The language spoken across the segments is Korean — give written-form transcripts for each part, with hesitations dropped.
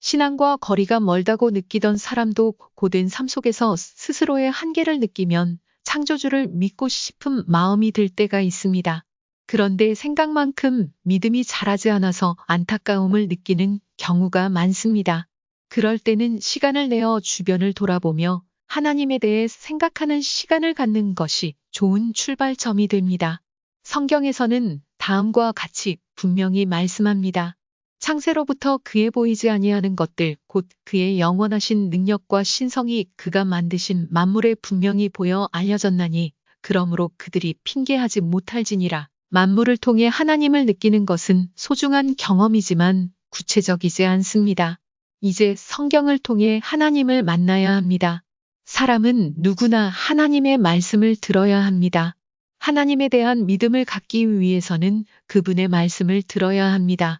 신앙과 거리가 멀다고 느끼던 사람도 고된 삶 속에서 스스로의 한계를 느끼면 창조주를 믿고 싶은 마음이 들 때가 있습니다. 그런데 생각만큼 믿음이 자라지 않아서 안타까움을 느끼는 경우가 많습니다. 그럴 때는 시간을 내어 주변을 돌아보며 하나님에 대해 생각하는 시간을 갖는 것이 좋은 출발점이 됩니다. 성경에서는 다음과 같이 분명히 말씀합니다. 창세로부터 그의 보이지 아니하는 것들 곧 그의 영원하신 능력과 신성이 그가 만드신 만물에 분명히 보여 알려졌나니 그러므로 그들이 핑계하지 못할지니라. 만물을 통해 하나님을 느끼는 것은 소중한 경험이지만 구체적이지 않습니다. 이제 성경을 통해 하나님을 만나야 합니다. 사람은 누구나 하나님의 말씀을 들어야 합니다. 하나님에 대한 믿음을 갖기 위해서는 그분의 말씀을 들어야 합니다.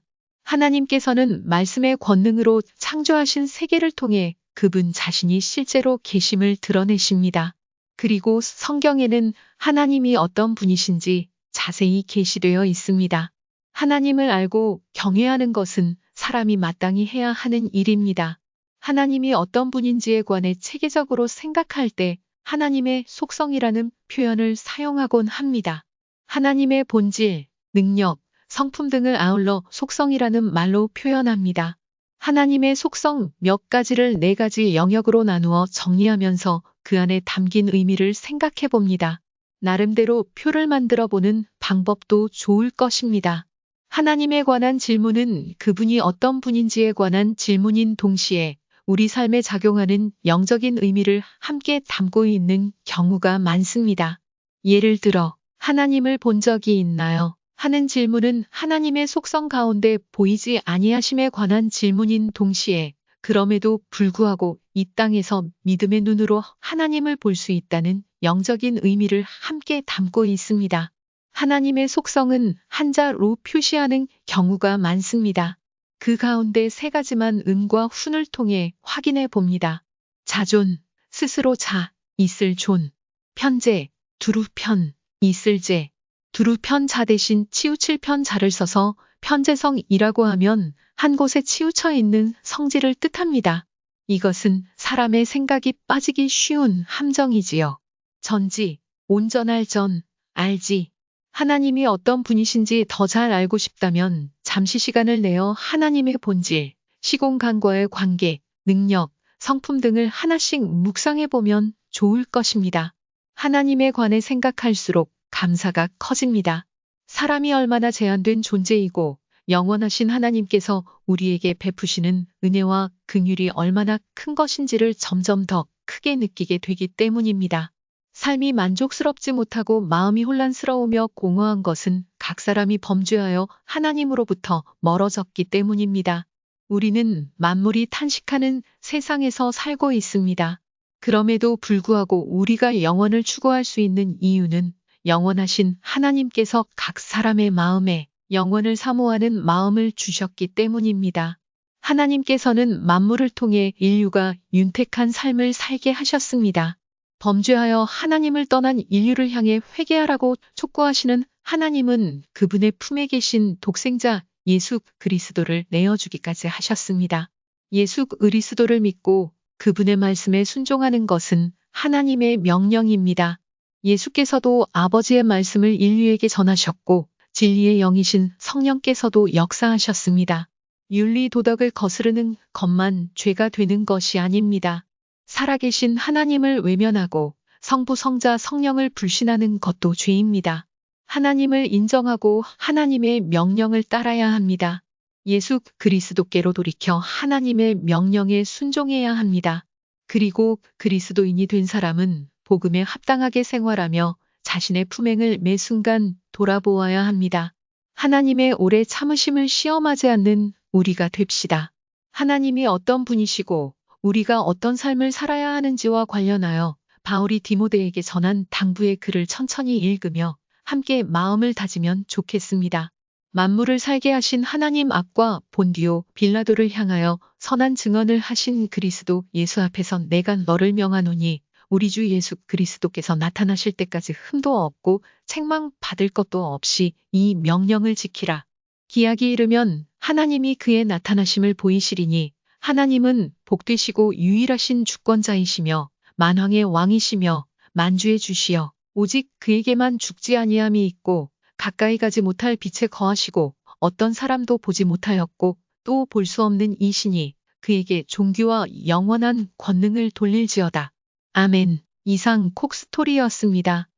하나님께서는 말씀의 권능으로 창조하신 세계를 통해 그분 자신이 실제로 계심을 드러내십니다. 그리고 성경에는 하나님이 어떤 분이신지 자세히 계시되어 있습니다. 하나님을 알고 경외하는 것은 사람이 마땅히 해야 하는 일입니다. 하나님이 어떤 분인지에 관해 체계적으로 생각할 때 하나님의 속성이라는 표현을 사용하곤 합니다. 하나님의 본질, 능력, 성품 등을 아울러 속성이라는 말로 표현합니다. 하나님의 속성 몇 가지를 4가지 영역으로 나누어 정리하면서 그 안에 담긴 의미를 생각해 봅니다. 나름대로 표를 만들어 보는 방법도 좋을 것입니다. 하나님에 관한 질문은 그분이 어떤 분인지에 관한 질문인 동시에 우리 삶에 작용하는 영적인 의미를 함께 담고 있는 경우가 많습니다. 예를 들어 하나님을 본 적이 있나요? 하는 질문은 하나님의 속성 가운데 보이지 아니하심에 관한 질문인 동시에 그럼에도 불구하고 이 땅에서 믿음의 눈으로 하나님을 볼 수 있다는 영적인 의미를 함께 담고 있습니다. 하나님의 속성은 한자로 표시하는 경우가 많습니다. 그 가운데 3가지만 음과 훈을 통해 확인해 봅니다. 자존, 스스로 자, 있을 존, 편재, 두루 편, 있을 재. 두루 편 자 대신 치우칠 편 자를 써서 편재성이라고 하면 한 곳에 치우쳐 있는 성질을 뜻합니다. 이것은 사람의 생각이 빠지기 쉬운 함정이지요. 전지, 온전할 전, 알지. 하나님이 어떤 분이신지 더 잘 알고 싶다면 잠시 시간을 내어 하나님의 본질, 시공간과의 관계, 능력, 성품 등을 하나씩 묵상해 보면 좋을 것입니다. 하나님에 관해 생각할수록 감사가 커집니다. 사람이 얼마나 제한된 존재이고 영원하신 하나님께서 우리에게 베푸시는 은혜와 긍휼이 얼마나 큰 것인지를 점점 더 크게 느끼게 되기 때문입니다. 삶이 만족스럽지 못하고 마음이 혼란스러우며 공허한 것은 각 사람이 범죄하여 하나님으로부터 멀어졌기 때문입니다. 우리는 만물이 탄식하는 세상에서 살고 있습니다. 그럼에도 불구하고 우리가 영원을 추구할 수 있는 이유는 영원하신 하나님께서 각 사람의 마음에 영원을 사모하는 마음을 주셨기 때문입니다. 하나님께서는 만물을 통해 인류가 윤택한 삶을 살게 하셨습니다. 범죄하여 하나님을 떠난 인류를 향해 회개하라고 촉구하시는 하나님은 그분의 품에 계신 독생자 예수 그리스도를 내어주기까지 하셨습니다. 예수 그리스도를 믿고 그분의 말씀에 순종하는 것은 하나님의 명령입니다. 예수께서도 아버지의 말씀을 인류에게 전하셨고 진리의 영이신 성령께서도 역사하셨습니다. 윤리 도덕을 거스르는 것만 죄가 되는 것이 아닙니다. 살아계신 하나님을 외면하고 성부 성자 성령을 불신하는 것도 죄입니다. 하나님을 인정하고 하나님의 명령을 따라야 합니다. 예수 그리스도께로 돌이켜 하나님의 명령에 순종해야 합니다. 그리고 그리스도인이 된 사람은 복음에 합당하게 생활하며 자신의 품행을 매 순간 돌아보아야 합니다. 하나님의 오래 참으심을 시험하지 않는 우리가 됩시다. 하나님이 어떤 분이시고 우리가 어떤 삶을 살아야 하는지와 관련하여 바울이 디모데에게 전한 당부의 글을 천천히 읽으며 함께 마음을 다지면 좋겠습니다. 만물을 살게 하신 하나님 앞과 본디오 빌라도를 향하여 선한 증언을 하신 그리스도 예수 앞에서 내가 너를 명하노니 우리 주 예수 그리스도께서 나타나실 때까지 흠도 없고 책망받을 것도 없이 이 명령을 지키라. 기약이 이르면 하나님이 그의 나타나심을 보이시리니 하나님은 복되시고 유일하신 주권자이시며 만왕의 왕이시며 만주의 주시여 오직 그에게만 죽지 아니함이 있고 가까이 가지 못할 빛에 거하시고 어떤 사람도 보지 못하였고 또 볼 수 없는 이신이 그에게 존귀와 영원한 권능을 돌릴지어다. 아멘. 이상 콕스토리였습니다.